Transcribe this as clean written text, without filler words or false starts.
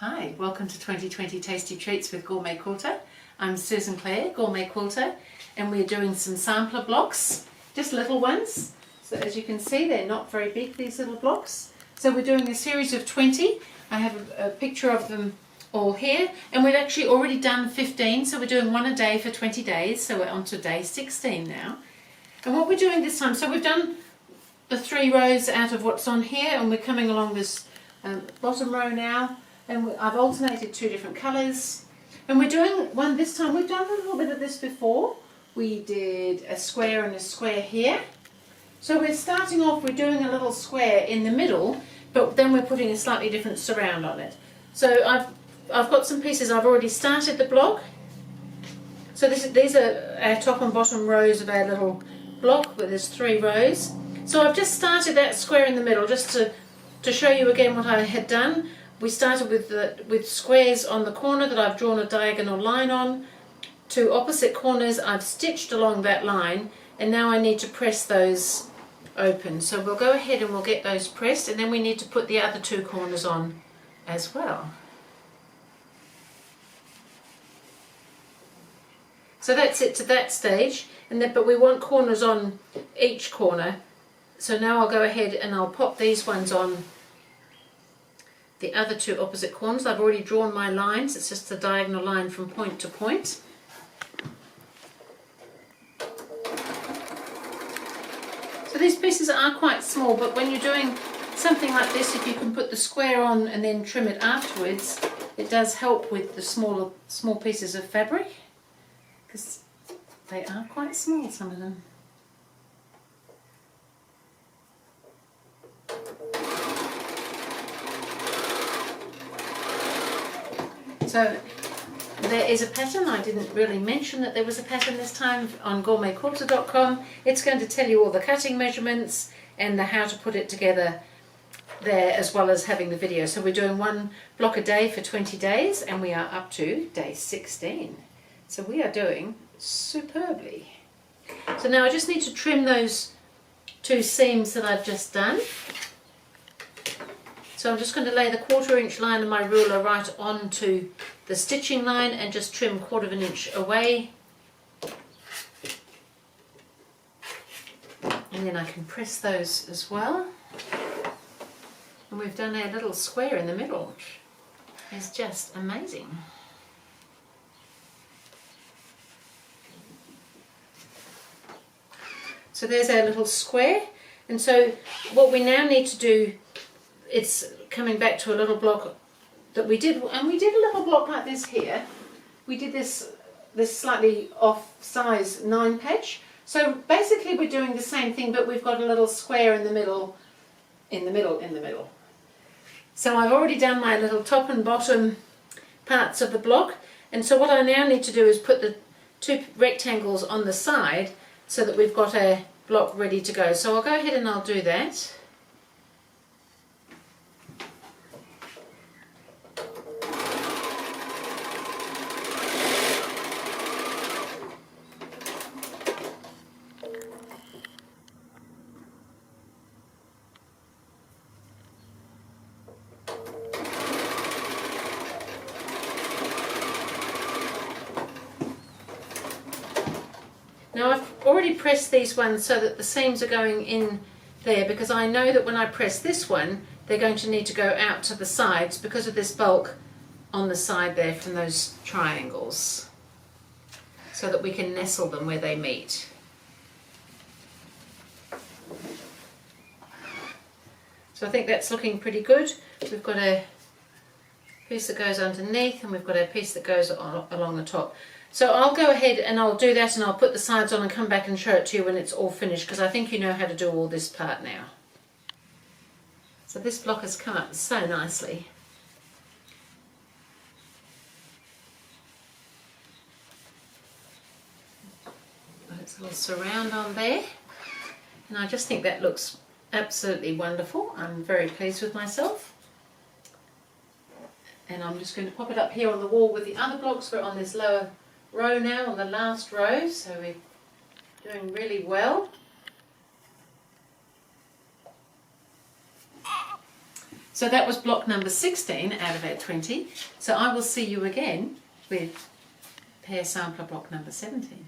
Hi, welcome to 2020 Tasty Treats with GourmetQuilter. I'm Susan Clare, GourmetQuilter, and we're doing some sampler blocks, just little ones. So as you can see, they're not very big, these little blocks. So we're doing a series of 20. I have a picture of them all here, and we've actually already done 15, so we're doing one a day for 20 days, so we're on to day 16 now. And what we're doing this time, so we've done the 3 rows out of what's on here, and we're coming along this bottom row now. And I've alternated 2 different colours, and we're doing one this time. We've done a little bit of this before. We did a square and a square here. So we're starting off, we're doing a little square in the middle, but then we're putting a slightly different surround on it. So I've got some pieces, I've already started the block. So these are our top and bottom rows of our little block, where there's 3 rows. So I've just started that square in the middle, just to show you again what I had done. We started with squares on the corner that I've drawn a diagonal line on. 2 opposite corners I've stitched along that line, and now I need to press those open. So we'll go ahead and we'll get those pressed, and then we need to put the other 2 corners on as well. So that's it to that stage, but we want corners on each corner. So now I'll go ahead and I'll pop these ones on the other 2 opposite corners. I've already drawn my lines, it's just a diagonal line from point to point. So these pieces are quite small, but when you're doing something like this, if you can put the square on and then trim it afterwards, it does help with the small pieces of fabric, because they are quite small, some of them. So there is a pattern. I didn't really mention that there was a pattern this time on GourmetQuilter.com. It's going to tell you all the cutting measurements and how to put it together there, as well as having the video. So we're doing 1 block a day for 20 days, and we are up to day 16. So we are doing superbly. So now I just need to trim those 2 seams that I've just done. So I'm just going to lay the 1/4 inch line of my ruler right onto the stitching line and just trim 1/4 inch away. And then I can press those as well. And we've done our little square in the middle, which is just amazing. So there's our little square. And so what we now need to do, it's coming back to a little block that we did, and we did a little block like this here. We did this slightly off size 9 patch. So basically we're doing the same thing, but we've got a little square in the middle, in the middle. So I've already done my little top and bottom parts of the block, and so what I now need to do is put the 2 rectangles on the side so that we've got a block ready to go. So I'll go ahead and I'll do that. Now I've already pressed these ones so that the seams are going in there, because I know that when I press this one, they're going to need to go out to the sides because of this bulk on the side there from those triangles, so that we can nestle them where they meet. So I think that's looking pretty good. We've got a piece that goes underneath, and we've got a piece that goes along the top. So I'll go ahead and I'll do that, and I'll put the sides on and come back and show it to you when it's all finished, because I think you know how to do all this part now. So this block has come up so nicely. Got its little surround on there, and I just think that looks absolutely wonderful. I'm very pleased with myself. And I'm just going to pop it up here on the wall with the other blocks. We're on this lower row now, on the last row, so we're doing really well. So that was block number 16 out of our 20. So I will see you again with Pear sampler block number 17.